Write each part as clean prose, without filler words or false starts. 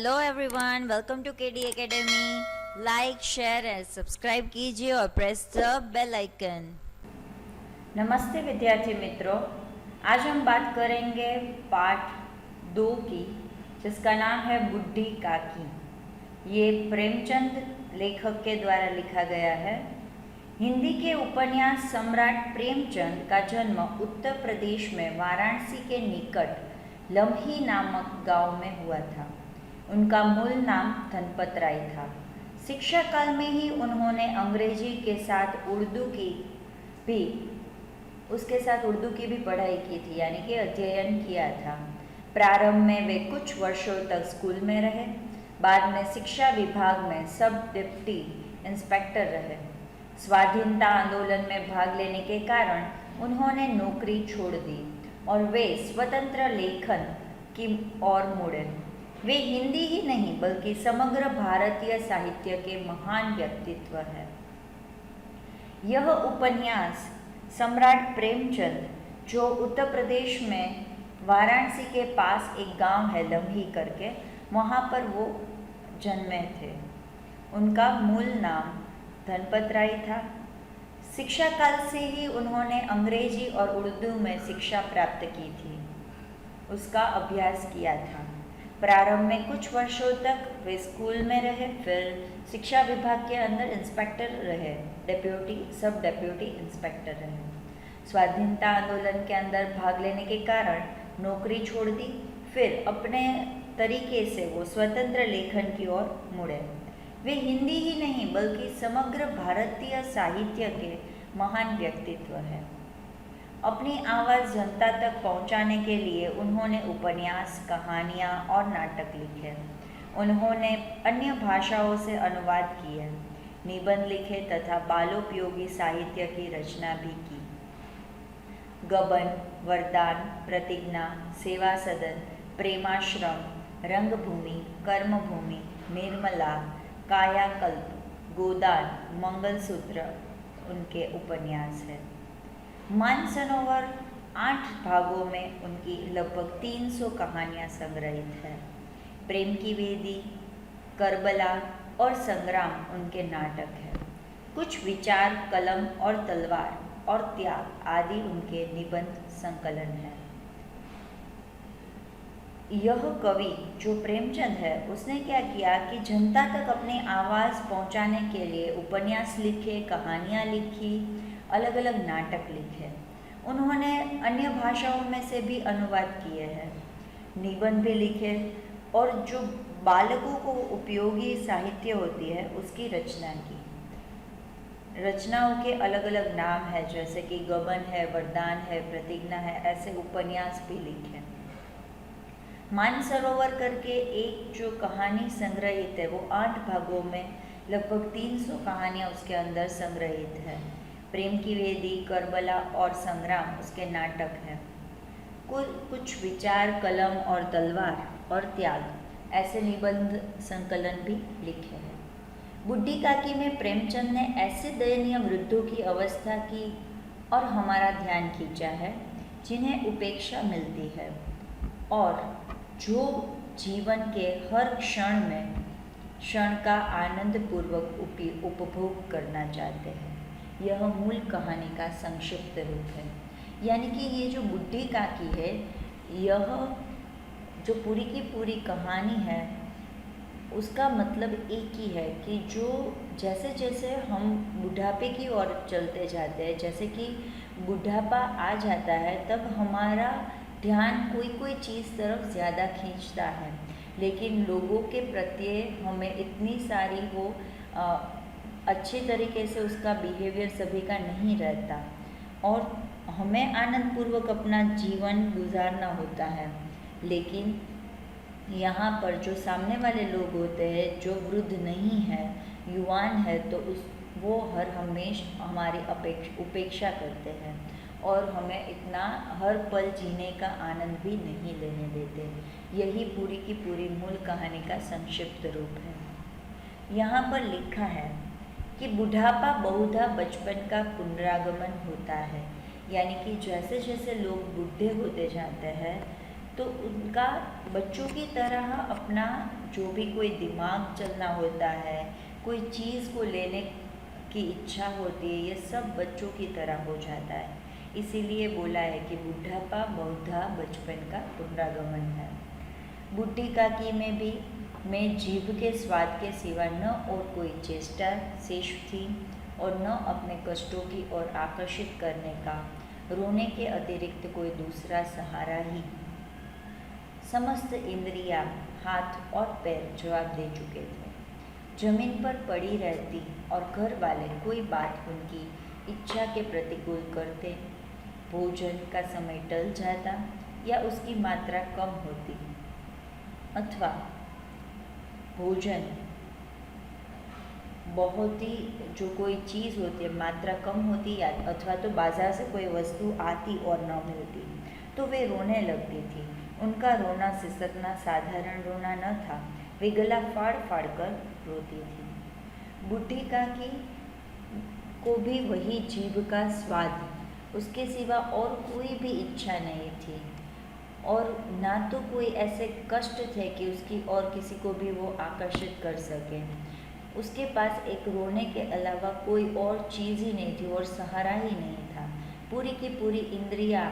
Hello everyone, welcome to KD academy. Like, share and subscribe कीजिए और press the bell icon. नमस्ते विद्यार्थी मित्रों, आज हम बात करेंगे पाठ 2 की, जिसका नाम है बुड्ढी काकी। ये प्रेमचंद लेखक के द्वारा लिखा गया है। हिंदी के उपन्यास सम्राट प्रेमचंद का जन्म उत्तर प्रदेश में वाराणसी के निकट लम्ही नामक गांव में हुआ था। उनका मूल नाम धनपत राय था। शिक्षा काल में ही उन्होंने अंग्रेजी के साथ उर्दू की भी पढ़ाई की थी, यानी कि अध्ययन किया था। प्रारंभ में वे कुछ वर्षों तक स्कूल में रहे। बाद में शिक्षा विभाग में सब डिप्टी इंस्पेक्टर रहे। स्वाधीनता आंदोलन में भाग लेने के कारण उन्होंने नौकरी छोड़ दी और वे स्वतंत्र लेखन की ओर मुड़े। वे हिंदी ही नहीं बल्कि समग्र भारतीय साहित्य के महान व्यक्तित्व हैं। यह उपन्यास सम्राट प्रेमचंद, जो उत्तर प्रदेश में वाराणसी के पास एक गांव है लम्ही करके, वहाँ पर वो जन्मे थे। उनका मूल नाम धनपत राय था। शिक्षा काल से ही उन्होंने अंग्रेजी और उर्दू में शिक्षा प्राप्त की थी, उसका अभ्यास किया था। प्रारंभ में कुछ वर्षों तक वे स्कूल में रहे, फिर शिक्षा विभाग के अंदर इंस्पेक्टर रहे, सब डेप्यूटी इंस्पेक्टर रहे। स्वाधीनता आंदोलन के अंदर भाग लेने के कारण नौकरी छोड़ दी, फिर अपने तरीके से वो स्वतंत्र लेखन की ओर मुड़े। वे हिंदी ही नहीं बल्कि समग्र भारतीय साहित्य के महान व्यक्तित्व हैं। अपनी आवाज़ जनता तक पहुंचाने के लिए उन्होंने उपन्यास, कहानियाँ और नाटक लिखे। उन्होंने अन्य भाषाओं से अनुवाद किए, निबंध लिखे तथा बालोपयोगी साहित्य की रचना भी की। गबन, वरदान, प्रतिज्ञा, सेवा सदन, प्रेमाश्रम, रंगभूमि, कर्मभूमि, निर्मला, कायाकल्प, गोदान, मंगलसूत्र उनके उपन्यास हैं। मानसरोवर 8 भागों में उनकी लगभग 300 कहानियाँ संग्रहित हैं। प्रेम की वेदी, करबला और संग्राम उनके नाटक हैं। कुछ विचार, कलम और तलवार और त्याग आदि उनके निबंध संकलन हैं। यह कवि जो प्रेमचंद है, उसने क्या किया कि जनता तक अपनी आवाज़ पहुंचाने के लिए उपन्यास लिखे, कहानियाँ लिखी, अलग अलग नाटक लिखे। उन्होंने अन्य भाषाओं में से भी अनुवाद किए हैं, निबंध भी लिखे और जो बालकों को उपयोगी साहित्य होती है उसकी रचना की। रचनाओं के अलग अलग नाम है, जैसे कि गबन है, वरदान है, प्रतिज्ञा है, ऐसे उपन्यास भी लिखे। मानसरोवर करके एक जो कहानी संग्रहित है, वो 8 भागों में लगभग 300 कहानियाँ उसके अंदर संग्रहित है। प्रेम की वेदी, करबला और संग्राम उसके नाटक हैं। कुछ विचार, कलम और तलवार और त्याग ऐसे निबंध संकलन भी लिखे हैं। बुड्ढी काकी में प्रेमचंद ने ऐसे दयनीय वृद्धों की अवस्था की और हमारा ध्यान खींचा है जिन्हें उपेक्षा मिलती है और जो जीवन के हर क्षण का आनंदपूर्वक उपभोग करना चाहते हैं। यह मूल कहानी का संक्षिप्त रूप है। यानी कि ये जो बुड्ढी काकी है, यह जो पूरी की पूरी कहानी है, उसका मतलब एक ही है कि जो जैसे जैसे हम बुढ़ापे की ओर चलते जाते हैं, जैसे कि बुढ़ापा आ जाता है, तब हमारा ध्यान कोई चीज़ तरफ ज़्यादा खींचता है, लेकिन लोगों के प्रति हमें इतनी सारी वो अच्छे तरीके से उसका बिहेवियर सभी का नहीं रहता और हमें आनंदपूर्वक अपना जीवन गुजारना होता है। लेकिन यहाँ पर जो सामने वाले लोग होते हैं, जो वृद्ध नहीं है, युवान है, तो वो हमेशा हमारी उपेक्षा करते हैं और हमें इतना हर पल जीने का आनंद भी नहीं लेने देते। यही पूरी की पूरी मूल कहानी का संक्षिप्त रूप है। यहाँ पर लिखा है कि बुढ़ापा बहुधा बचपन का पुनरागमन होता है। यानी कि जैसे जैसे लोग बूढ़े होते जाते हैं तो उनका बच्चों की तरह अपना जो भी कोई दिमाग चलना होता है, कोई चीज़ को लेने की इच्छा होती है, ये सब बच्चों की तरह हो जाता है। इसीलिए बोला है कि बुढ़ापा बहुधा बचपन का पुनरागमन है। बुढ़ी काकी में भी मैं जीभ के स्वाद के सिवा न और कोई चेष्टा शेष थी और न अपने कष्टों की ओर आकर्षित करने का रोने के अतिरिक्त कोई दूसरा सहारा ही। समस्त इंद्रियां, हाथ और पैर जवाब दे चुके थे। जमीन पर पड़ी रहती और घर वाले कोई बात उनकी इच्छा के प्रतिकूल करते, भोजन का समय टल जाता या उसकी मात्रा कम होती, अथवा भोजन बहुत ही जो कोई चीज़ होती है मात्रा कम होती या अथवा तो बाजार से कोई वस्तु आती और न मिलती तो वे रोने लगती थी। उनका रोना सिसकना साधारण रोना न था, वे गला फाड़ फाड़ कर रोती थी। बुढ़ी काकी को भी वही जीभ का स्वाद, उसके सिवा और कोई भी इच्छा नहीं थी और ना तो कोई ऐसे कष्ट थे कि उसकी और किसी को भी वो आकर्षित कर सके। उसके पास एक रोने के अलावा कोई और चीज़ ही नहीं थी और सहारा ही नहीं था। पूरी की पूरी इंद्रियां,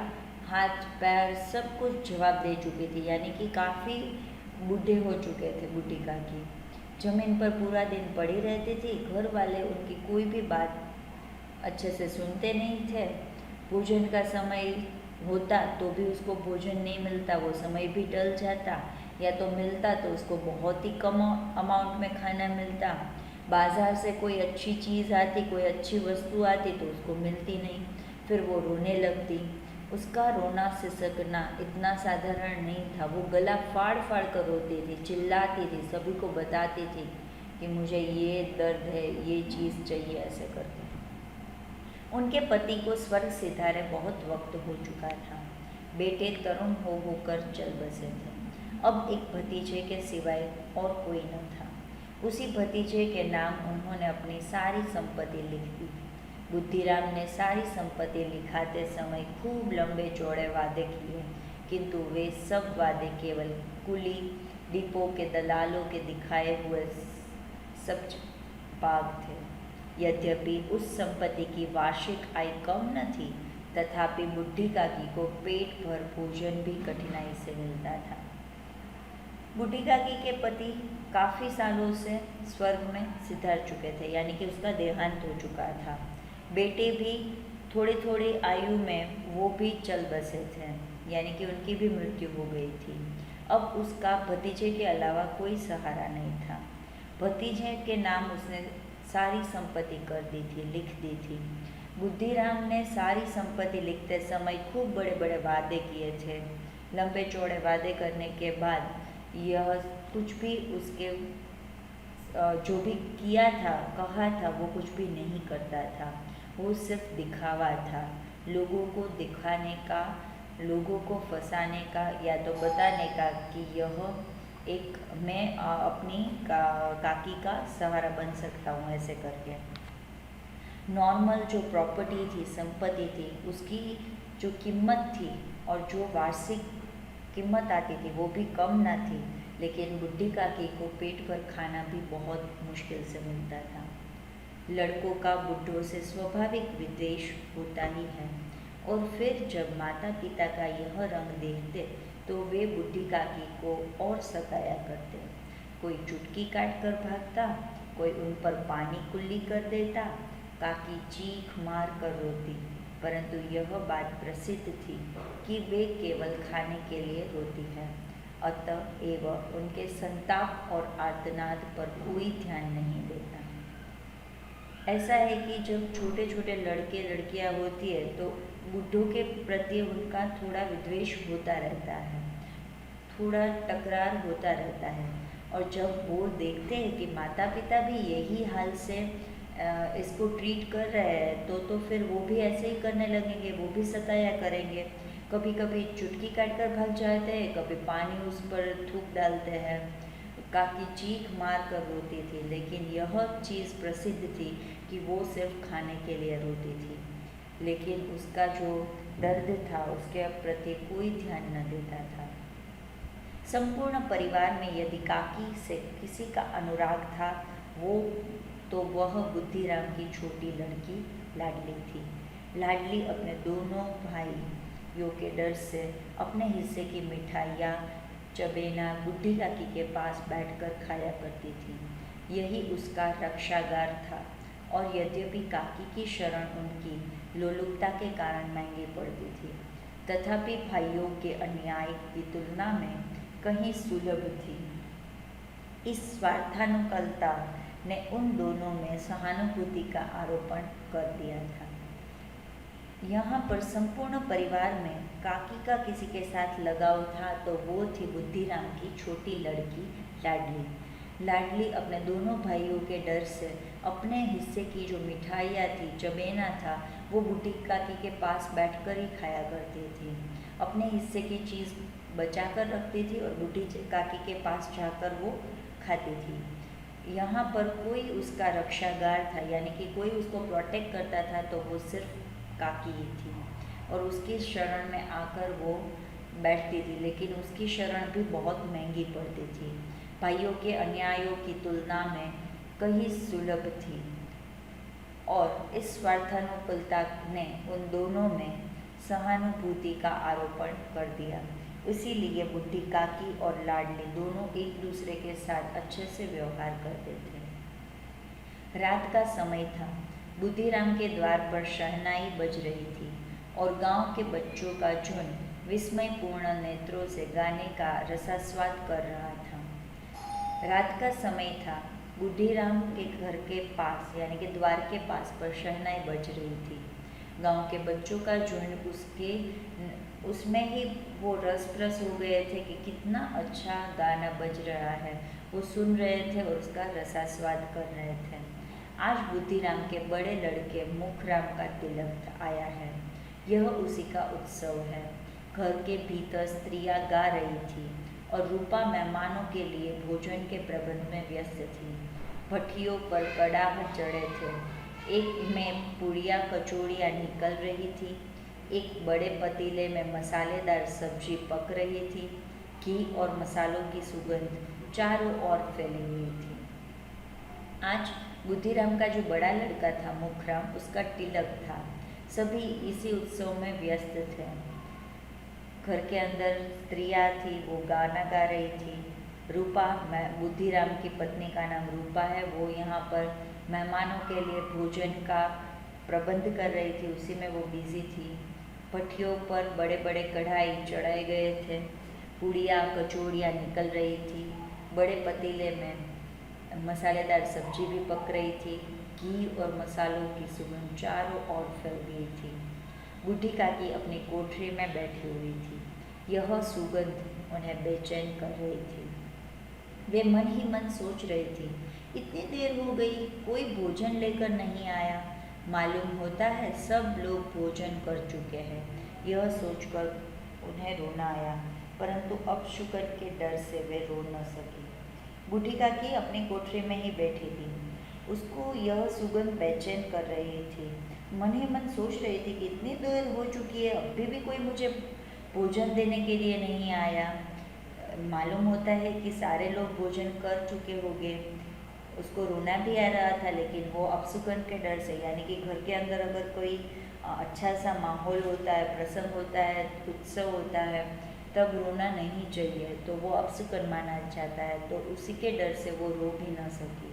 हाथ पैर सब कुछ जवाब दे चुकी थी, यानी कि काफ़ी बूढ़े हो चुके थे बुढ़ी काकी। जमीन पर पूरा दिन पड़ी रहती थी, घर वाले उनकी कोई भी बात अच्छे से सुनते नहीं थे। भोजन का समय होता तो भी उसको भोजन नहीं मिलता, वो समय भी टल जाता, या तो मिलता तो उसको बहुत ही कम अमाउंट में खाना मिलता। बाज़ार से कोई अच्छी चीज़ आती, कोई अच्छी वस्तु आती तो उसको मिलती नहीं, फिर वो रोने लगती। उसका रोना सिसकना इतना साधारण नहीं था, वो गला फाड़ फाड़ कर रोती थी, चिल्लाती थी, सभी को बताती थी कि मुझे ये दर्द है, ये चीज़ चाहिए, ऐसे करके। उनके पति को स्वर्ग सिधारे बहुत वक्त हो चुका था। बेटे तरुण हो होकर चल बसे थे। अब एक भतीजे के सिवाय और कोई न था। उसी भतीजे के नाम उन्होंने अपनी सारी संपत्ति लिख दी। बुद्धिराम ने सारी संपत्ति लिखाते समय खूब लंबे चौड़े वादे किए, किंतु वे सब वादे केवल कुली डिपो के दलालों के दिखाए हुए सब पाग थे। यद्यपि उस संपत्ति की वार्षिक आय कम न थी, तथापि बुढ़ी काकी को पेट भर भोजन भी कठिनाई से मिलता था। बुढ़ी काकी के पति काफ़ी सालों से स्वर्ग में सिधार चुके थे, यानी कि उसका देहांत हो चुका था। बेटे भी थोड़ी थोड़ी आयु में वो भी चल बसे थे, यानी कि उनकी भी मृत्यु हो गई थी। अब उसका भतीजे के अलावा कोई सहारा नहीं था। भतीजे के नाम उसने सारी संपत्ति कर दी थी, लिख दी थी। बुद्धिराम ने सारी संपत्ति लिखते समय खूब बड़े बड़े वादे किए थे। लंबे चौड़े वादे करने के बाद यह कुछ भी उसके जो भी किया था, कहा था, वो कुछ भी नहीं करता था। वो सिर्फ दिखावा था, लोगों को दिखाने का, लोगों को फंसाने का या तो बताने का कि यह एक मैं अपनी काकी का सहारा बन सकता हूँ, ऐसे करके। नॉर्मल जो प्रॉपर्टी थी, संपत्ति थी, उसकी जो कीमत थी और जो वार्षिक कीमत आती थी वो भी कम ना थी, लेकिन बुढ़ी काकी को पेट भर खाना भी बहुत मुश्किल से मिलता था। लड़कों का बुढ़ों से स्वाभाविक विद्वेष होता ही है, और फिर जब माता पिता का यह रंग देखते तो वे बुढ़ी काकी को और सताया करते। कोई चुटकी काट कर भागता, कोई उन पर पानी कुल्ली कर देता, काकी चीख मार कर रोती, परंतु यह बात प्रसिद्ध थी कि वे केवल खाने के लिए रोती है, अतः एवं उनके संताप और आर्तनाद पर कोई ध्यान नहीं देता। ऐसा है कि जब छोटे छोटे लड़के लड़कियां होती है तो बुढ़ों के प्रति उनका थोड़ा विद्वेष होता रहता है, थोड़ा टकरार होता रहता है, और जब वो देखते हैं कि माता पिता भी यही हाल से इसको ट्रीट कर रहे हैं तो फिर वो भी ऐसे ही करने लगेंगे, वो भी सताया करेंगे। कभी कभी चुटकी काट कर भाग जाते हैं, कभी पानी उस पर थूक डालते हैं। काकी चीख मार कर रोती थी, लेकिन यह चीज़ प्रसिद्ध थी कि वो सिर्फ खाने के लिए रोती थी, लेकिन उसका जो दर्द था उसके प्रति कोई ध्यान न देता था। संपूर्ण परिवार में यदि काकी से किसी का अनुराग था तो वह बुद्धिराम की छोटी लड़की लाडली थी। लाडली अपने दोनों भाइयों के डर से अपने हिस्से की मिठाइयाँ चबेना बुढ़ी काकी के पास बैठकर खाया करती थी। यही उसका रक्षागार था और यद्यपि काकी की शरण उनकी लोलुपता के कारण महंगी पड़ती थी, तथापि भाइयों के अन्याय की तुलना में कहीं सुलभ थी। इस स्वार्थानुकूलता ने उन दोनों में सहानुभूति का आरोपण कर दिया था। यहाँ पर संपूर्ण परिवार में काकी का किसी के साथ लगाव था तो वो थी बुद्धिराम की छोटी लड़की लाडली। लाडली अपने दोनों भाइयों के डर से अपने हिस्से की जो मिठाइयाँ थी, चबेना था, वो बूढ़ी काकी के पास बैठकर ही खाया करती थी। अपने हिस्से की चीज़ बचा कर रखती थी और बूढ़ी काकी के पास जाकर वो खाती थी। यहाँ पर कोई उसका रक्षागार था, यानी कि कोई उसको प्रोटेक्ट करता था तो वो सिर्फ काकी ही थी और उसकी शरण में आकर वो बैठती थी, लेकिन उसकी शरण भी बहुत महंगी पड़ती थी। भाइयों के अन्यायों की तुलना में कहीं सुलभ थी और इस स्वार्थानुकूलता ने उन दोनों में सहानुभूति का आरोपण कर दिया। इसीलिए बुढ़ी काकी और लाडली दोनों एक दूसरे के साथ अच्छे से व्यवहार करते थे। रात का समय था। बुद्धिराम के द्वार पर शहनाई बज रही थी और गांव के बच्चों का झुंड विस्मयपूर्ण नेत्रों से गाने का रसास्वाद कर रहा था। रात का समय था। बुद्धिराम के घर के पास यानी कि द्वार के पास पर शहनाई बज रही थी। गांव के बच्चों का झुंड उसमें ही वो रसप्रस हो गए थे कि कितना अच्छा गाना बज रहा है। वो सुन रहे थे और उसका रसास्वाद कर रहे थे। आज बुद्धिराम के बड़े लड़के मुखराम का तिलक आया है। यह उसी का उत्सव है। घर के भीतर स्त्रियां गा रही थी और रूपा मेहमानों के लिए भोजन के प्रबंध में व्यस्त थी। भट्टियों पर कड़ाह चढ़े थे। एक में पूड़ियाँ कचौड़ियाँ निकल रही थी। एक बड़े पतीले में मसालेदार सब्जी पक रही थी। घी और मसालों की सुगंध चारों ओर फैली हुई थी। आज बुद्धिराम का जो बड़ा लड़का था मुखराम, उसका तिलक था। सभी इसी उत्सव में व्यस्त थे। घर के अंदर स्त्रियाँ थी, वो गाना गा रही थी। रूपा, बुद्धिराम की पत्नी का नाम रूपा है, वो यहाँ पर मेहमानों के लिए भोजन का प्रबंध कर रही थी, उसी में वो बिजी थी। भट्टियों पर बड़े बड़े कढ़ाई चढ़ाए गए थे। पूड़ियाँ कचौड़ियाँ निकल रही थी। बड़े पतीले में मसालेदार सब्जी भी पक रही थी। घी और मसालों की सुगंध चारों ओर फैल गई थी। बूढ़ी काकी अपनी कोठरी में बैठी हुई थी। यह सुगंध उन्हें बेचैन कर रही थी। वे मन ही मन सोच रही थी, इतनी देर हो गई, कोई भोजन लेकर नहीं आया। मालूम होता है सब लोग भोजन कर चुके हैं। यह सोचकर उन्हें रोना आया, परंतु अब शुक्र के डर से वे रो न सकी। बूढ़ी काकी अपनी कोठरी में ही बैठी थी। उसको यह सुगंध बेचैन कर रही थी। मन ही मन सोच रही थी कि इतनी देर हो चुकी है, अभी भी कोई मुझे भोजन देने के लिए नहीं आया। मालूम होता है कि सारे लोग भोजन कर चुके होंगे। उसको रोना भी आ रहा था, लेकिन वो अपशुकन के डर से, यानी कि घर के अंदर अगर कोई अच्छा सा माहौल होता है, प्रसंग होता है, उत्सव होता है, तब रोना नहीं चाहिए, तो वो अपशुकन माना जाता है, तो उसी के डर से वो रो भी ना सकी।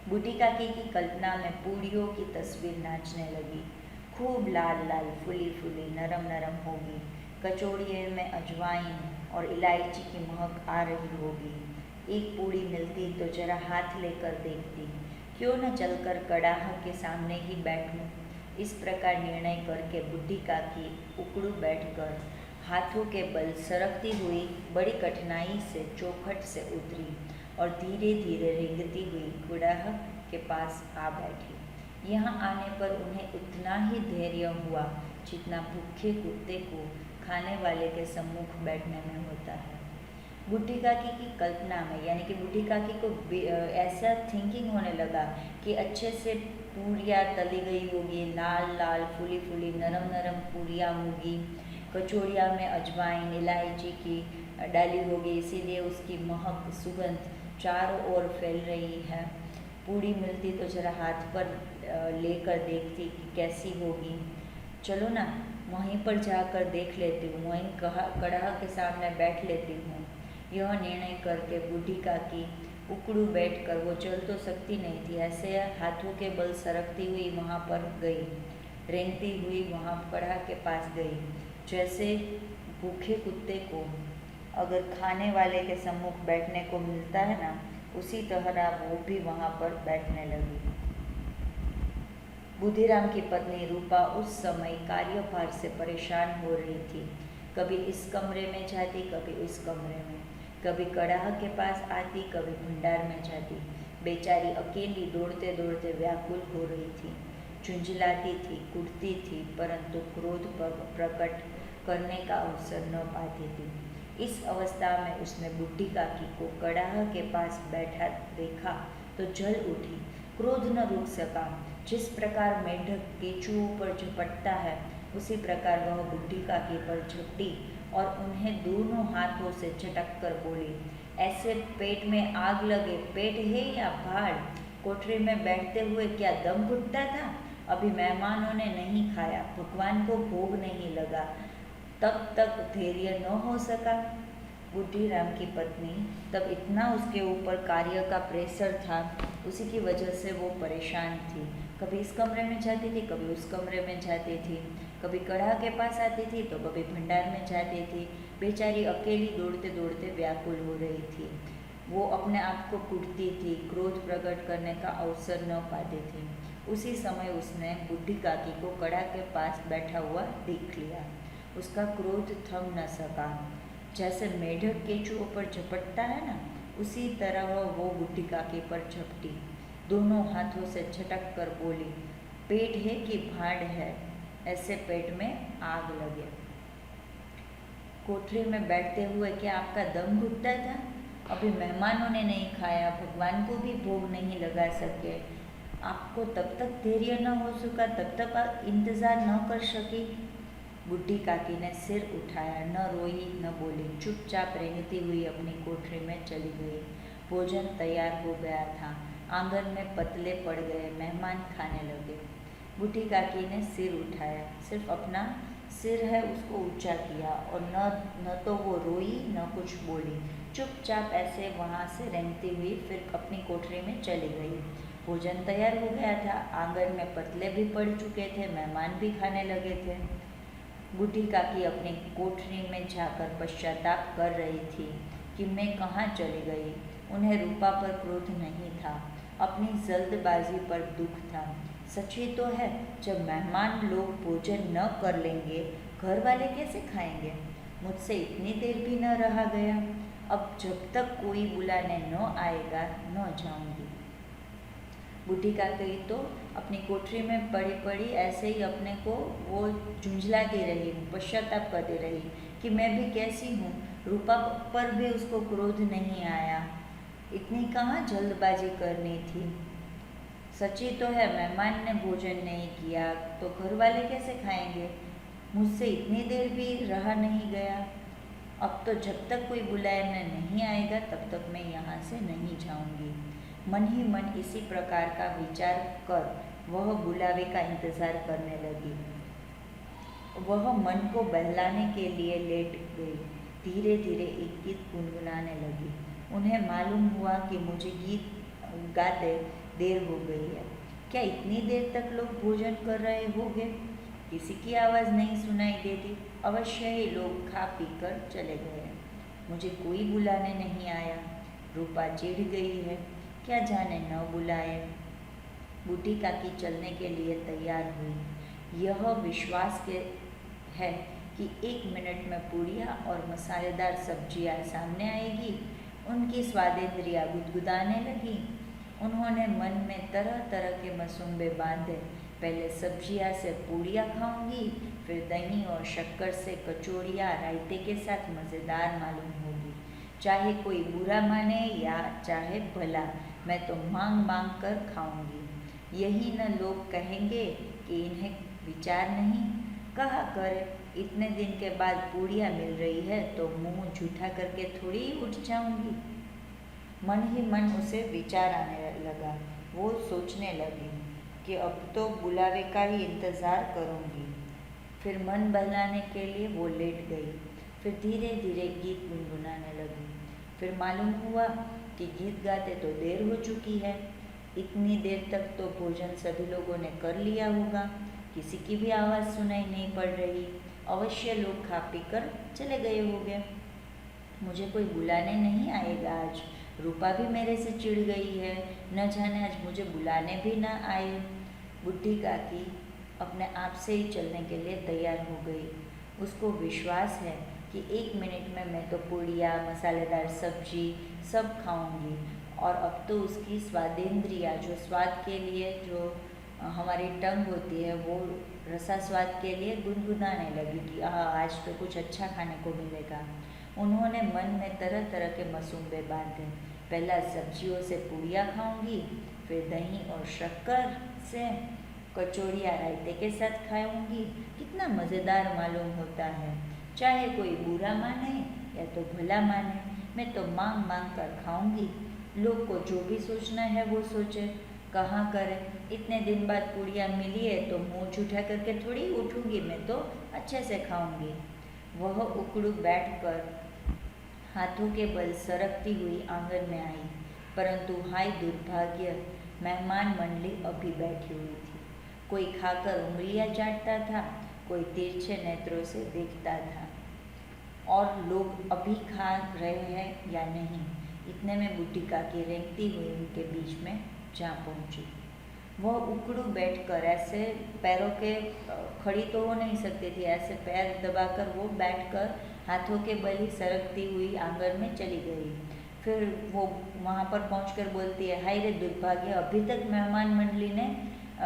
बूढ़ी काकी की कल्पना में पूड़ियों की तस्वीर नाचने लगी। खूब लाल लाल, फूली फूली, नरम नरम होगी। कचौड़ियों में अजवाइन और इलायची की महक आ रही होगी। एक पूड़ी मिलती तो जरा हाथ लेकर देखती। क्यों न चलकर कड़ाह के सामने ही बैठूं। इस प्रकार निर्णय करके बूढ़ी काकी उकड़ू बैठकर हाथों के बल सरकती हुई बड़ी कठिनाई से चौखट से उतरी और धीरे धीरे रेंगती हुई कड़ाह के पास आ बैठी। यहाँ आने पर उन्हें उतना ही धैर्य हुआ जितना भूखे कुत्ते को खाने वाले के सम्मुख बैठने में होता है। बूढ़ी काकी की कल्पना में, यानी कि बूढ़ी काकी को ऐसा थिंकिंग होने लगा कि अच्छे से पूड़ियाँ तली गई होगी, लाल लाल फूली फूली नरम नरम पूड़ियाँ होगी, कचौड़ियाँ में अजवाइन इलायची की डाली होगी, इसीलिए उसकी महक सुगंध चारों ओर फैल रही है। पूड़ी मिलती तो जरा हाथ पर लेकर देखती कि कैसी होगी। चलो ना, वहीं पर जाकर देख लेती हूँ, वहीं कड़ाह के सामने बैठ लेती हूँ। यह निर्णय करके बूढ़ी काकी उकड़ू बैठकर, वो चल तो सकती नहीं थी, ऐसे हाथों के बल सरकती हुई वहाँ पर गई, रेंगती हुई वहाँ कड़ाह के पास गई। जैसे भूखे कुत्ते को अगर खाने वाले के सम्मुख बैठने को मिलता है ना, उसी तरह वो भी वहाँ पर बैठने लगी। बुधिराम की पत्नी रूपा उस समय कार्यभार से परेशान हो रही थी। कभी इस कमरे में जाती, कभी इस कमरे में, कभी कड़ाह के पास आती, कभी भंडार में जाती। बेचारी अकेली दौड़ते दौड़ते व्याकुल हो रही थी, झुंझलाती थी, कुटती थी, परंतु क्रोध प्रकट करने का अवसर न पाती थी। इस अवस्था में उसने बुढ़ी काकी को कड़ाह के पास बैठा देखा तो जल उठी, क्रोध न रुक सका। जिस प्रकार मेढक केंचुओं पर झपटता है, उसी प्रकार वह बुढ़ी काकी पर झपटी और उन्हें दोनों हाथों से झटक कर बोली, ऐसे पेट में आग लगे, पेट है या भाड़? कोठरी में बैठते हुए क्या दम घुटता था? अभी मेहमानों ने नहीं खाया, भगवान को भोग नहीं लगा, तब तक धैर्य न हो सका। बुढ़ीराम की पत्नी तब इतना उसके ऊपर कार्य का प्रेशर था, उसी की वजह से वो परेशान थी। कभी इस कमरे में जाती थी, कभी उस कमरे में जाती थी, कभी कड़ाह के पास आती थी तो कभी भंडार में जाती थी। बेचारी अकेली दौड़ते दौड़ते व्याकुल हो रही थी। वो अपने आप को कुटती थी, क्रोध प्रकट करने का अवसर न पाती थी। उसी समय उसने बुढ़ी काकी को कड़ाह के पास बैठा हुआ देख लिया। उसका क्रोध थम न सका। जैसे मेढक केंचुओं पर झपटता है ना, उसी तरह वो बुढ़ी काकी पर झपटी, दोनों हाथों से झटक कर बोली, पेट है कि भाड़ है? ऐसे पेट में आग लगे। कोठरी में बैठते हुए क्या आपका दम घुटता था? अभी मेहमानों ने नहीं खाया, भगवान को भी भोग नहीं लगा सके, आपको तब तक धैर्य न हो सका, तब तक आप इंतज़ार न कर सकी। बुढ़ी काकी ने सिर उठाया, न रोई न बोली, चुपचाप रेंगती हुई अपनी कोठरी में चली गई। भोजन तैयार हो गया था, आंगन में पतले पड़ गए, मेहमान खाने लगे। बुढ़ी काकी ने सिर उठाया, सिर्फ अपना सिर है उसको ऊंचा किया और न तो वो रोई न कुछ बोली, चुपचाप ऐसे वहाँ से रेंगती हुई फिर अपनी कोठरी में चली गई। भोजन तैयार हो गया था, आंगन में पतले भी पड़ चुके थे, मेहमान भी खाने लगे थे। बुढ़ी काकी अपनी कोठरी में जाकर पश्चाताप कर रही थी कि मैं कहाँ चली गई। उन्हें रूपा पर क्रोध नहीं था, अपनी जल्दबाजी पर दुख था। सच ही तो है, जब मेहमान लोग भोजन न कर लेंगे, घर वाले कैसे खाएंगे? मुझसे इतनी देर भी न रहा गया, अब जब तक कोई बुलाने न आएगा न जाऊंगी। बुढ़ी काकी तो अपनी कोठरी में पड़ी पड़ी ऐसे ही अपने को वो झुंझलाती रही, पश्चाताप करती रही कि मैं भी कैसी हूँ। रूपा पर भी उसको क्रोध नहीं आया, इतनी कहाँ जल्दबाजी करनी थी। सच्ची तो है, मेहमान ने भोजन नहीं किया तो घर वाले कैसे खाएंगे? मुझसे इतनी देर भी रहा नहीं गया, अब तो जब तक कोई बुलाने नहीं आएगा तब तक मैं यहाँ से नहीं जाऊँगी। मन ही मन इसी प्रकार का विचार कर वह बुलावे का इंतज़ार करने लगी। वह मन को बहलाने के लिए लेट गई, धीरे धीरे एक गीत गुनगुनाने लगी। उन्हें मालूम हुआ कि मुझे गीत गाते देर हो गई है। क्या इतनी देर तक लोग भोजन कर रहे होंगे? किसी की आवाज़ नहीं सुनाई देती, अवश्य ही लोग खा पी कर चले गए। मुझे कोई बुलाने नहीं आया। रूपा चिढ़ गई है, क्या जाने न बुलाए। बूढ़ी काकी चलने के लिए तैयार हुई। यह विश्वास के है कि 1 मिनट में पूड़ियाँ और मसालेदार सब्जियाँ सामने आएगी। उनकी स्वादेंद्रियाँ गुदगुदाने लगी। उन्होंने मन में तरह तरह के मसूंबे बांधे। पहले सब्जियाँ से पूड़ियाँ खाऊंगी, फिर दही और शक्कर से कचौड़ियाँ रायते के साथ मज़ेदार मालूम होगी। चाहे कोई बुरा माने या चाहे भला, मैं तो मांग मांग कर खाऊंगी। यही न लोग कहेंगे कि इन्हें विचार नहीं, कहा करे। इतने दिन के बाद पूड़ियाँ मिल रही है तो मुंह झूठा करके थोड़ी ही उठ जाऊंगी। मन ही मन उसे विचार आने लगा। वो सोचने लगी कि अब तो बुलावे का ही इंतज़ार करूंगी। फिर मन बहलाने के लिए वो लेट गई। फिर धीरे धीरे गीत गुनगुनाने लगी। फिर मालूम हुआ कि गीत गाते तो देर हो चुकी है। इतनी देर तक तो भोजन सभी लोगों ने कर लिया होगा। किसी की भी आवाज़ सुनाई नहीं पड़ रही। अवश्य लोग खा पी कर चले गए होंगे। मुझे कोई बुलाने नहीं आएगा आज। रूपा भी मेरे से चिढ़ गई है। न जाने आज मुझे बुलाने भी ना आए। बुढ़ी काकी अपने आप से ही चलने के लिए तैयार हो गई। उसको विश्वास है कि 1 मिनट में मैं तो पूड़ियाँ, मसालेदार सब्जी सब खाऊंगी। और अब तो उसकी स्वादेंद्रियाँ जो स्वाद के लिए जो हमारी टंग होती है वो रसा स्वाद के लिए गुनगुनाने लगी कि आज तो कुछ अच्छा खाने को मिलेगा। उन्होंने मन में तरह तरह के मसूबे बांधे। पहला सब्जियों से पूड़ियाँ खाऊंगी, फिर दही और शक्कर से कचौड़ियाँ रायते के साथ खाऊंगी। कितना मज़ेदार मालूम होता है। चाहे कोई बुरा माने या तो भला माने, मैं तो मांग मांग कर खाऊंगी। लोग को जो भी सोचना है वो सोचे, कहाँ करे। इतने दिन बाद पूड़ियाँ मिली है तो मुंह झूठा करके थोड़ी उठूंगी, मैं तो अच्छे से खाऊंगी। वह उकड़ू बैठकर हाथों के बल सरकती हुई आंगन में आई। परंतु हाय दुर्भाग्य, मेहमान मंडली अभी बैठी हुई थी। कोई खाकर उंगलियां चाटता था, कोई तिरछे नेत्रों से देखता था। और लोग अभी खा रहे हैं या नहीं, इतने में बुढ़ी काकी रेंगती हुई उनके बीच में जा पहुंची। वह उकड़ू बैठकर ऐसे पैरों के खड़ी तो हो नहीं सकती थी, ऐसे पैर दबाकर वो बैठकर हाथों के बल ही सरकती हुई आंगन में चली गई। फिर वो वहाँ पर पहुंचकर बोलती है, हाय रे दुर्भाग्य, अभी तक मेहमान मंडली ने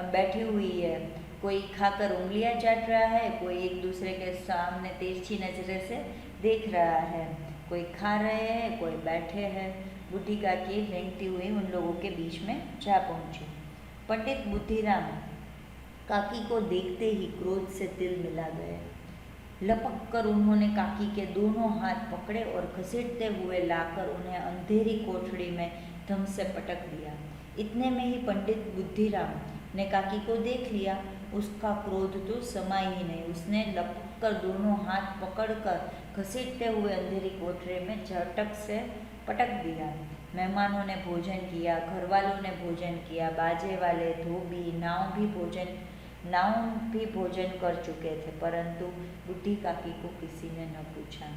बैठी हुई है। कोई खाकर उंगलियां चाट रहा है, कोई एक दूसरे के सामने तिरछी नजर से देख रहा है। कोई खा रहे हैं, कोई बैठे हैं। बुढ़ी काकी रेंगती हुई उन लोगों के बीच में जा पहुंची। पंडित बुद्धिराम काकी को देखते ही क्रोध से तिल मिला गए। लपक कर उन्होंने काकी के दोनों हाथ पकड़े और घसीटते हुए लाकर उन्हें अंधेरी कोठड़ी में धम से पटक दिया। इतने में ही पंडित बुद्धिराम ने काकी को देख लिया। उसका क्रोध तो समाई ही नहीं। उसने लपक कर दोनों हाथ पकड़कर घसीटते हुए अंधेरी कोठरी में झटक से पटक दिया। मेहमानों ने भोजन किया, घर वालों ने भोजन किया, बाजे वाले, धोबी, नाव भी भोजन कर चुके थे, परंतु बुढ़ी काकी को किसी ने न पूछा।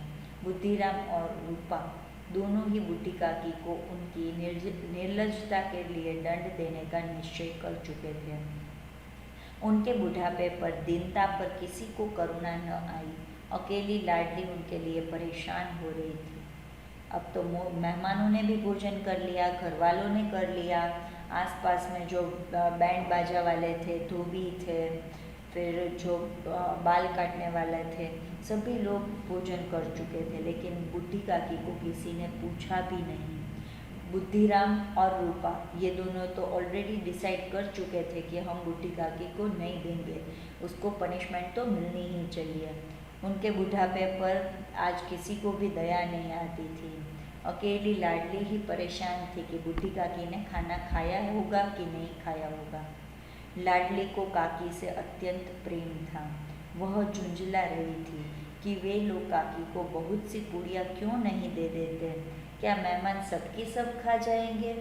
बुद्धिराम और रूपा दोनों ही बुढ़ी काकी को उनकी निर्लज्जता के लिए दंड देने का निश्चय कर चुके थे। उनके बुढ़ापे पर, दीनता पर किसी को करुणा न आई। अकेली लाडली उनके लिए परेशान हो रही थी। अब तो मेहमानों ने भी भोजन कर लिया, घर वालों ने कर लिया। आसपास में जो बैंड बाजा वाले थे, धोबी थे, फिर जो बाल काटने वाले थे, सभी लोग भोजन कर चुके थे, लेकिन बुढ़ी काकी को किसी ने पूछा भी नहीं। बुद्धिराम और रूपा ये दोनों तो ऑलरेडी डिसाइड कर चुके थे कि हम बुढ़ी काकी को नहीं देंगे, उसको पनिशमेंट तो मिलनी ही चाहिए। उनके बुढ़ापे पर आज किसी को भी दया नहीं आती थी। अकेली लाडली ही परेशान थी कि बुढ़ी काकी ने खाना खाया होगा कि नहीं खाया होगा। लाडली को काकी से अत्यंत प्रेम था। वह झुंझला रही थी कि वे लोग काकी को बहुत सी पूड़ियाँ क्यों नहीं दे देते। क्या मेहमान सबकी सब खा जाएंगे?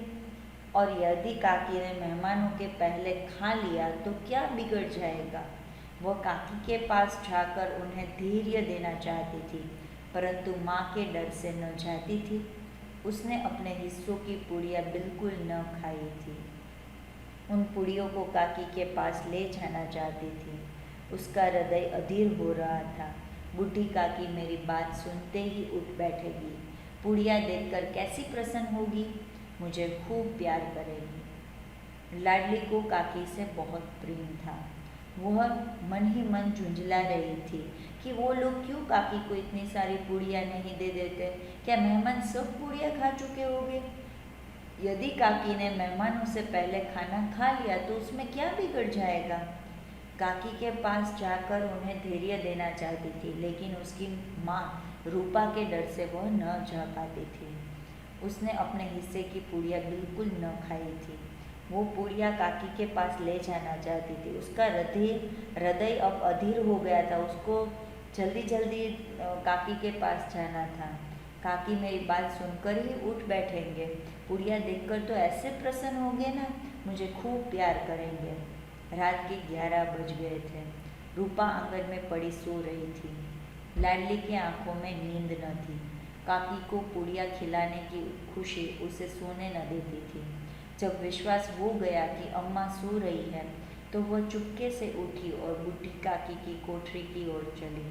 और यदि काकी ने मेहमानों के पहले खा लिया तो क्या बिगड़ जाएगा? वह काकी के पास जाकर उन्हें धैर्य देना चाहती थी, परंतु माँ के डर से न जाती थी। उसने अपने हिस्सों की पूड़ियाँ बिल्कुल न खाई थी। उन पूड़ियों को काकी के पास ले जाना चाहती थी। उसका हृदय अधीर हो रहा था। बुढ़ी काकी मेरी बात सुनते ही उठ बैठेगी, पूड़ियाँ देखकर कैसी प्रसन्न होगी, मुझे खूब प्यार करेगी। लाडली को काकी से बहुत प्रेम था। वह मन ही मन झुंझला रही थी कि वो लोग क्यों काकी को इतनी सारी पूड़ियाँ नहीं दे देते। क्या मेहमान सब पूड़ियाँ खा चुके होंगे? यदि काकी ने मेहमानों से पहले खाना खा लिया तो उसमें क्या बिगड़ जाएगा? काकी के पास जाकर उन्हें धैर्य देना चाहती थी, लेकिन उसकी माँ रूपा के डर से वह न जा पाती थी। उसने अपने हिस्से की पूड़ियाँ बिल्कुल न खाई थी। वो पूड़ियाँ काकी के पास ले जाना चाहती थी। उसका हृदय अब अधीर हो गया था। उसको जल्दी जल्दी काकी के पास जाना था। काकी मेरी बात सुनकर ही उठ बैठेंगे, पूड़ियाँ देखकर तो ऐसे प्रसन्न होंगे ना, मुझे खूब प्यार करेंगे। रात के 11 बज गए थे। रूपा आंगन में पड़ी सो रही थी। लाडली की आंखों में नींद न थी। काकी को पूड़ियाँ खिलाने की खुशी उसे सोने न देती थी। जब विश्वास हो गया कि अम्मा सो रही है, तो वह चुपके से उठी और बुढ़ी काकी की कोठरी की ओर चली।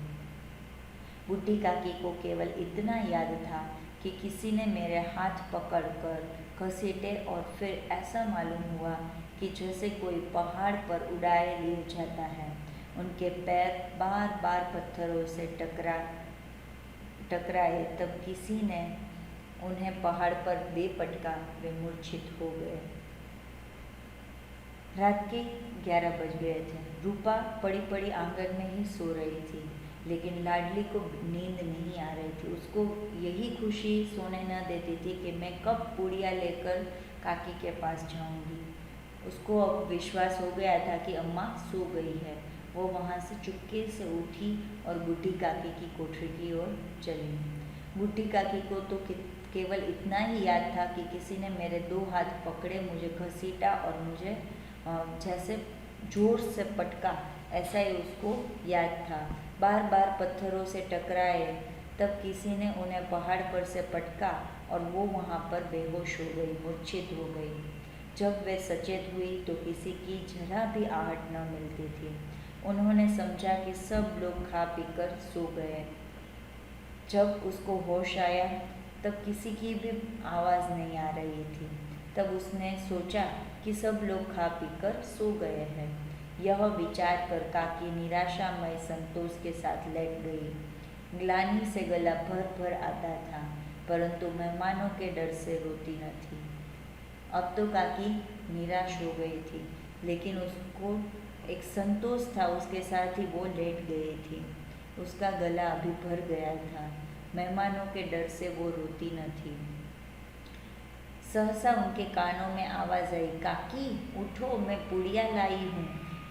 बुढ़ी काकी को केवल इतना याद था कि किसी ने मेरे हाथ पकड़कर घसीटे और फिर ऐसा मालूम हुआ कि जैसे कोई पहाड़ पर उड़ाए लिए जाता है। उनके पैर बार बार पत्थरों से टकराए, तब किसी ने उन्हें पहाड़ पर दे पटका, वे मूर्छित हो गए। रात के 11 बज गए थे। रूपा पड़ी पड़ी आंगन में ही सो रही थी, लेकिन लाडली को नींद नहीं आ रही थी। उसको यही खुशी सोने न देती थी कि मैं कब पूड़ियाँ लेकर काकी के पास जाऊंगी। उसको अब विश्वास हो गया था कि अम्मा सो गई है। वो वहाँ से चुपके से उठी और बुढ़ी काकी की कोठरी की ओर चली। बुढ़ी काकी को तो केवल इतना ही याद था कि किसी ने मेरे 2 हाथ पकड़े, मुझे घसीटा और मुझे जैसे जोर से पटका, ऐसा ही उसको याद था। बार बार पत्थरों से टकराए, तब किसी ने उन्हें पहाड़ पर से पटका और वो वहाँ पर बेहोश हो गई, मूर्छित हो गई। जब वे सचेत हुई तो किसी की जरा भी आहट न मिलती थी। उन्होंने समझा कि सब लोग खा पीकर सो गए। जब उसको होश आया तब किसी की भी आवाज़ नहीं आ रही थी। तब उसने सोचा कि सब लोग खा पीकर सो गए हैं। यह विचार कर काकी निराशामय संतोष के साथ लेट गई। ग्लानि से गला भर भर आता था, परंतु मेहमानों के डर से रोती न थी। अब तो काकी निराश हो गई थी, लेकिन उसको एक संतोष था, उसके साथ ही वो लेट गई थी। उसका गला अभी भर गया था। मेहमानों के डर से वो रोती न थी। सहसा उनके कानों में आवाज़ आई, काकी उठो, मैं पूड़ियाँ लाई हूँ।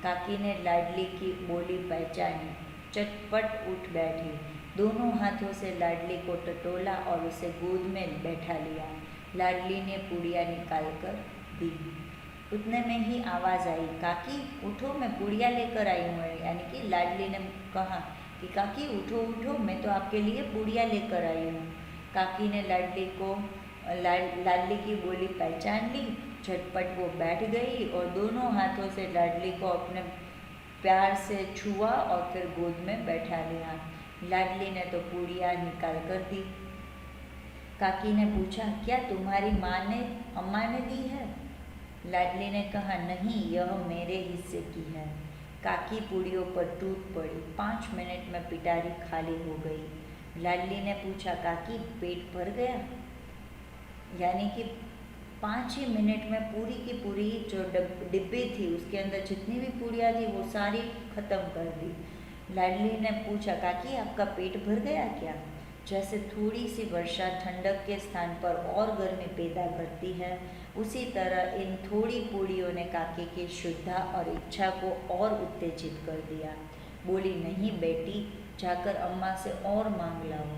काकी ने लाडली की बोली पहचानी, चटपट उठ बैठी। दोनों हाथों से लाडली को टटोला और उसे गोद में बैठा लिया। लाडली ने पूड़ियाँ निकाल कर दी। उतने में ही आवाज़ आई, काकी उठो, मैं पूड़ियाँ लेकर आई हूँ। यानी कि लाडली ने कहा कि काकी उठो उठो, मैं तो आपके लिए पूड़ियाँ लेकर आई हूँ। काकी ने लाडली की बोली पहचान ली। झटपट वो बैठ गई और दोनों हाथों से लाडली को अपने प्यार से छुआ और फिर गोद में बैठा लिया। लाडली ने तो पूड़ियाँ निकाल कर दी। काकी ने पूछा, क्या तुम्हारी माँ ने अम्मा ने दी है? लाडली ने कहा, नहीं, यह मेरे हिस्से की है। काकी पूड़ियों पर टूट पड़ी। 5 मिनट में पिटारी खाली हो गई। लाडली ने पूछा, काकी पेट भर गया? यानी कि 5 ही मिनट में पूरी की पूरी जो डिब्बी थी, उसके अंदर जितनी भी पूड़ियाँ थी वो सारी खत्म कर दी। लाडली ने पूछा, काकी आपका पेट भर गया क्या? जैसे थोड़ी सी वर्षा ठंडक के स्थान पर और गर्मी पैदा करती है, उसी तरह इन थोड़ी पूड़ियों ने काकी की शुद्धा और इच्छा को और उत्तेजित कर दिया। बोली, नहीं बेटी, जाकर अम्मा से और मांग लाओ।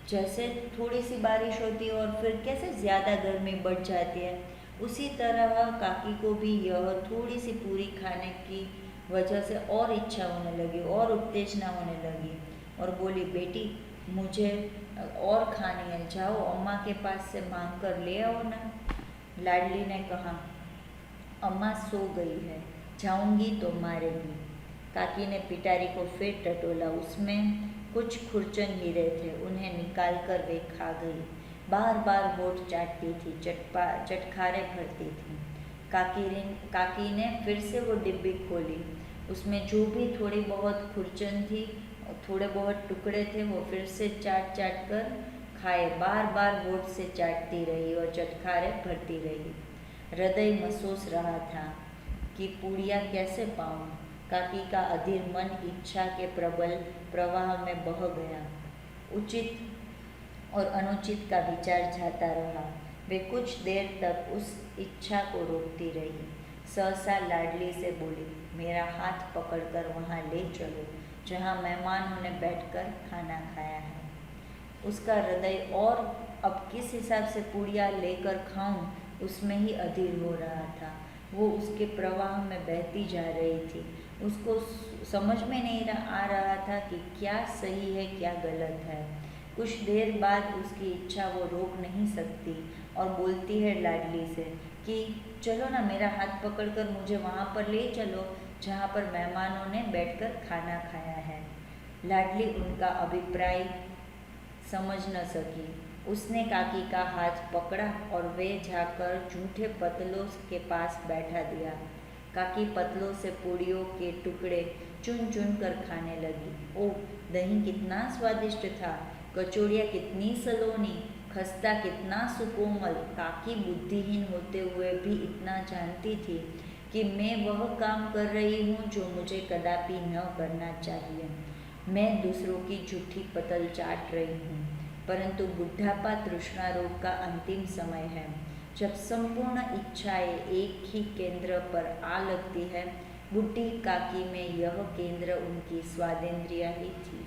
जैसे थोड़ी सी बारिश होती है और फिर कैसे ज़्यादा गर्मी बढ़ जाती है, उसी तरह काकी को भी यह थोड़ी सी पूरी खाने की वजह से और इच्छा होने लगी, और उत्तेजना होने लगी, और बोली, बेटी मुझे और खानी है, जाओ अम्मा के पास से मांग कर ले आओ ना। लाडली ने कहा, अम्मा सो गई है, जाऊंगी तो मारेगी। काकी ने पिटारी को फिर टटोला। उसमें कुछ खुरचन हीरे थे, उन्हें निकाल कर वे खा गई। बार बार होठ चाटती थी, चटखारे भरती थी। काकी ने फिर से वो डिब्बी खोली। उसमें जो भी थोड़ी बहुत खुरचन थी, थोड़े बहुत टुकड़े थे, वो फिर से चाट चाट कर खाए। बार बार होठ से चाटती रही और चटखारे भरती रही। हृदय महसूस रहा था कि पूड़ियाँ कैसे पाऊँ। काकी का अधीर मन इच्छा के प्रबल प्रवाह में बह गया। उचित और अनुचित का विचार जाता रहा। वे कुछ देर तक उस इच्छा को रोकती रही। सहसा लाडली से बोली, मेरा हाथ पकड़कर वहाँ ले चलो जहाँ मेहमानों ने बैठकर खाना खाया है। उसका हृदय और अब किस हिसाब से पूड़ियाँ लेकर खाऊं उसमें ही अधीर हो रहा था। वो उसके प्रवाह में बहती जा रही थी। उसको समझ में नहीं आ रहा था कि क्या सही है क्या गलत है। कुछ देर बाद उसकी इच्छा वो रोक नहीं सकती और बोलती है लाडली से कि चलो ना, मेरा हाथ पकड़कर मुझे वहाँ पर ले चलो जहाँ पर मेहमानों ने बैठकर खाना खाया है। लाडली उनका अभिप्राय समझ न सकी। उसने काकी का हाथ पकड़ा और वे जाकर जूठे पतलों के पास बैठा दिया। काकी पतलों से पूड़ियों के टुकड़े चुन चुन कर खाने लगी। ओह, दही कितना स्वादिष्ट था, कचौड़ियाँ कितनी सलोनी, खस्ता कितना सुकोमल। काकी बुद्धिहीन होते हुए भी इतना जानती थी कि मैं वह काम कर रही हूँ जो मुझे कदापि न करना चाहिए। मैं दूसरों की झूठी पतल चाट रही हूँ। परंतु बुढ़ापा तृष्णा रोग का अंतिम समय है, जब संपूर्ण इच्छाएं एक ही केंद्र पर आ लगती है। बुढ़ी काकी में यह केंद्र उनकी स्वादेंद्रिया ही थी।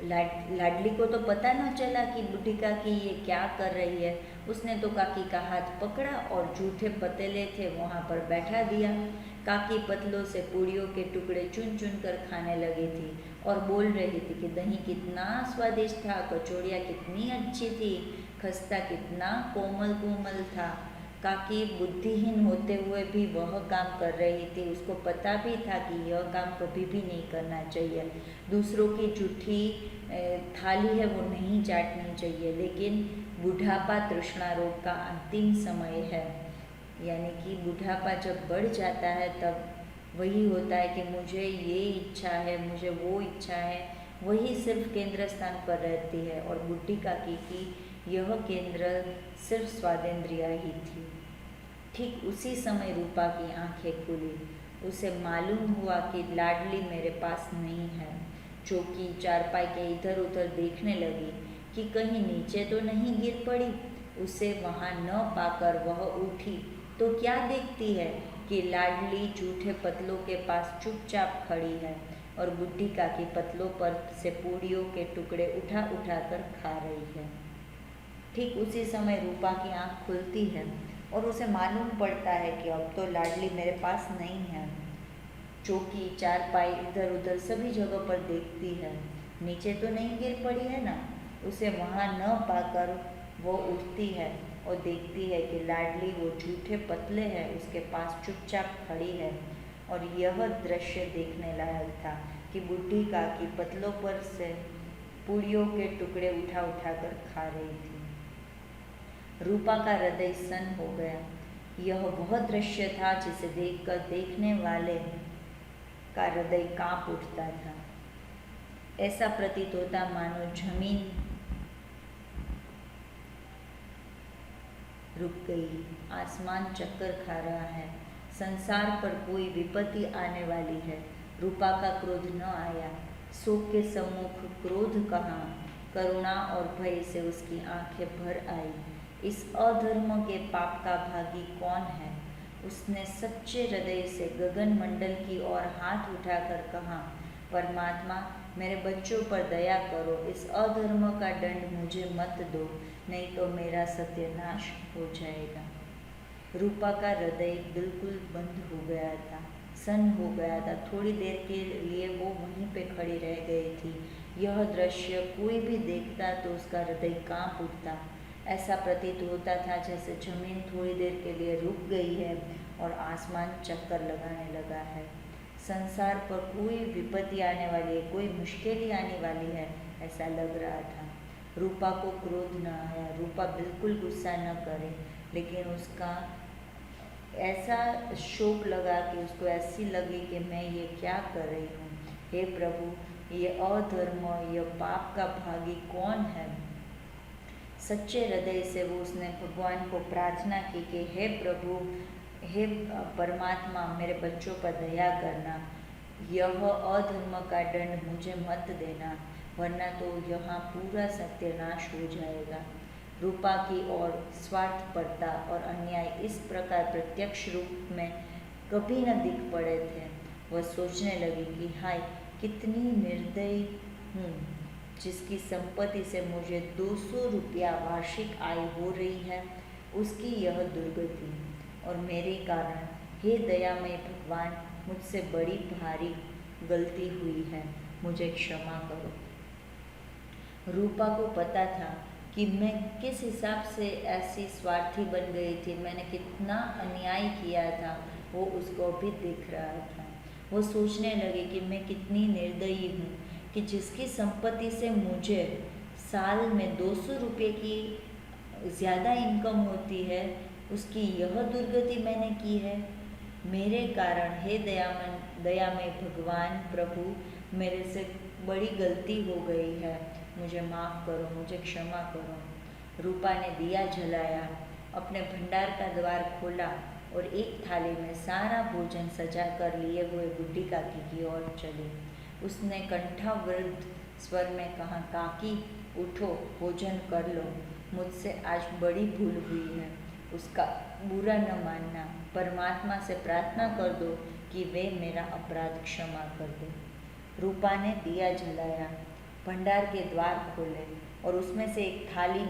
लाडली को तो पता न चला कि बुढ़ी काकी ये क्या कर रही है। उसने तो काकी का हाथ पकड़ा और जूठे पतीले थे वहाँ पर बैठा दिया। काकी पतलों से पूड़ियों के टुकड़े चुन चुन कर खाने लगी थी और बोल रही थी कि दही कितना स्वादिष्ट था, कचौड़ियाँ कितनी अच्छी थी, खस्ता कितना कोमल कोमल था। काकी बुद्धिहीन होते हुए भी वह काम कर रही थी। उसको पता भी था कि यह काम कभी भी नहीं करना चाहिए। दूसरों की झूठी थाली है वो नहीं चाटनी चाहिए। लेकिन बुढ़ापा तृष्णा रोग का अंतिम समय है, यानी कि बुढ़ापा जब बढ़ जाता है तब वही होता है कि मुझे ये इच्छा है, मुझे वो इच्छा है, वही सिर्फ केंद्र स्थान पर रहती है। और बुढ़ी काकी की यह केंद्र सिर्फ स्वादेंद्रिया ही थी। ठीक उसी समय रूपा की आंखें खुली। उसे मालूम हुआ कि लाडली मेरे पास नहीं है। चौकी चारपाई के इधर उधर देखने लगी कि कहीं नीचे तो नहीं गिर पड़ी। उसे वहाँ न पाकर वह उठी तो क्या देखती है कि लाडली जूठे पतलों के पास चुपचाप खड़ी है और बुढ़ी काकी पतलों पर से पूड़ियों के टुकड़े उठा उठा कर खा रही है। ठीक उसी समय रूपा की आंख खुलती है और उसे मालूम पड़ता है कि अब तो लाडली मेरे पास नहीं है। चौकी चारपाई इधर उधर सभी जगह पर देखती है, नीचे तो नहीं गिर पड़ी है ना। उसे वहाँ न पाकर वो उठती है और देखती है कि लाडली वो जूठे पतले हैं उसके पास चुपचाप खड़ी है। और यह दृश्य देखने लायक था कि बुढ़ी काकी पतलों पर से पूड़ियों के टुकड़े उठा उठा कर खा रही थी। रूपा का हृदय सन्न हो गया। यह वह दृश्य था जिसे देखकर देखने वाले का हृदय कांप उठता था। ऐसा प्रतीत होता मानो जमीन रुक गई, आसमान चक्कर खा रहा है, संसार पर कोई विपत्ति आने वाली है। रूपा का क्रोध न आया। शोक के सम्मुख क्रोध कहाँ, करुणा और भय से उसकी आंखें भर आई। इस अधर्म के पाप का भागी कौन है? उसने सच्चे हृदय से गगन मंडल की ओर हाथ उठाकर कहा, परमात्मा मेरे बच्चों पर दया करो, इस अधर्म का दंड मुझे मत दो, नहीं तो मेरा सत्यानाश हो जाएगा। रूपा का हृदय बिल्कुल बंद हो गया था, सन्न हो गया था। थोड़ी देर के लिए वो वहीं पे खड़ी रह गई थी। यह दृश्य कोई भी देखता तो उसका हृदय कांप उठता। ऐसा प्रतीत होता था जैसे जमीन थोड़ी देर के लिए रुक गई है और आसमान चक्कर लगाने लगा है। संसार पर कोई विपत्ति आने वाली है, कोई मुश्किल आने वाली है, ऐसा लग रहा था। रूपा को क्रोध न आया। रूपा बिल्कुल गुस्सा न करे, लेकिन उसका ऐसा शोक लगा कि उसको ऐसी लगी कि मैं ये क्या कर रही हूँ। हे प्रभु, ये अधर्म, ये पाप का भागी कौन है? सच्चे हृदय से वो उसने भगवान को प्रार्थना की कि हे प्रभु, हे परमात्मा, मेरे बच्चों पर दया करना, यह अधर्म का दंड मुझे मत देना, वरना तो यहाँ पूरा सत्यानाश हो जाएगा। रूपा की ओर स्वार्थपरता और अन्याय इस प्रकार प्रत्यक्ष रूप में कभी न दिख पड़े थे। वह सोचने लगी कि हाय, कितनी निर्दयी हूँ, जिसकी संपत्ति से मुझे 200 रुपया वार्षिक आय हो रही है, उसकी यह दुर्गति, और मेरे कारण हे दयामय भगवान, मुझसे बड़ी भारी गलती हुई है, मुझे क्षमा करो। रूपा को पता था कि मैं किस हिसाब से ऐसी स्वार्थी बन गई थी, मैंने कितना अन्याय किया था, वो उसको भी दिख रहा था। वो सोचने लगी कि मैं कितनी निर्दयी हूँ कि जिसकी संपत्ति से मुझे साल में 200 रुपये की ज़्यादा इनकम होती है, उसकी यह दुर्गति मैंने की है। मेरे कारण हे दयामय भगवान प्रभु, मेरे से बड़ी गलती हो गई है, मुझे माफ़ करो, मुझे क्षमा करो। रूपा ने दिया जलाया, अपने भंडार का द्वार खोला और एक थाली में सारा भोजन सजा कर लिए हुए बुढ़ी काकी की ओर चली। उसने कंठावृद्ध स्वर में कहा, काकी उठो, भोजन कर लो, मुझसे आज बड़ी भूल हुई है, उसका बुरा न मानना, परमात्मा से प्रार्थना कर दो कि वे मेरा अपराध क्षमा कर दे। रूपा ने दिया जलाया, भंडार के द्वार खोले और उसमें से एक थाली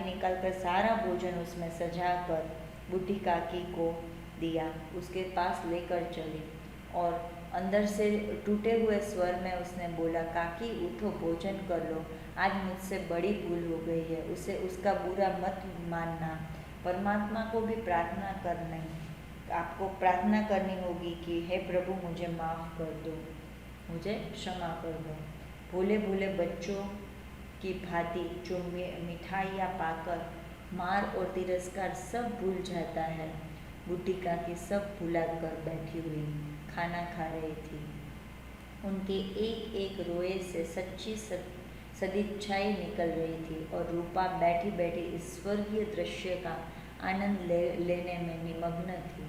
निकालकर सारा भोजन उसमें सजाकर बूढ़ी काकी को दिया, उसके पास लेकर चली और अंदर से टूटे हुए स्वर में उसने बोला, काकी उठो, भोजन कर लो, आज मुझसे बड़ी भूल हो गई है, उसे उसका बुरा मत मानना, परमात्मा को भी आपको प्रार्थना करनी होगी कि हे प्रभु, मुझे माफ़ कर दो, मुझे क्षमा कर दो। भोले भोले बच्चों की भांति जो मिठाइयाँ पाकर मार और तिरस्कार सब भूल जाता है, बूढ़ी काकी सब भुला कर बैठी हुई खाना खा रही थी। उनके एक एक रोए से सच्ची सदिच्छाएं निकल रही थी और रूपा बैठी बैठी इस स्वर्गीय दृश्य का आनंद लेने में निमग्न थी।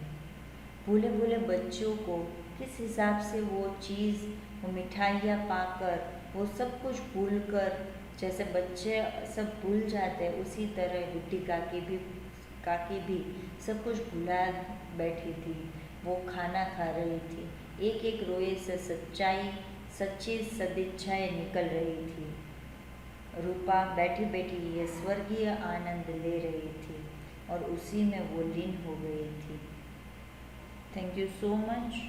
भूले भूले बच्चों को किस हिसाब से वो चीज़, वो मिठाइयाँ पाकर वो सब कुछ भूल कर, जैसे बच्चे सब भूल जाते हैं, उसी तरह बूढ़ी काकी भी सब कुछ भुला बैठी थी। वो खाना खा रही थी, एक एक रोए से सच्ची सदिच्छाएं निकल रही थी। रूपा बैठी बैठी ये स्वर्गीय आनंद ले रही थी और उसी में वो लीन हो गई थी। Thank you so much.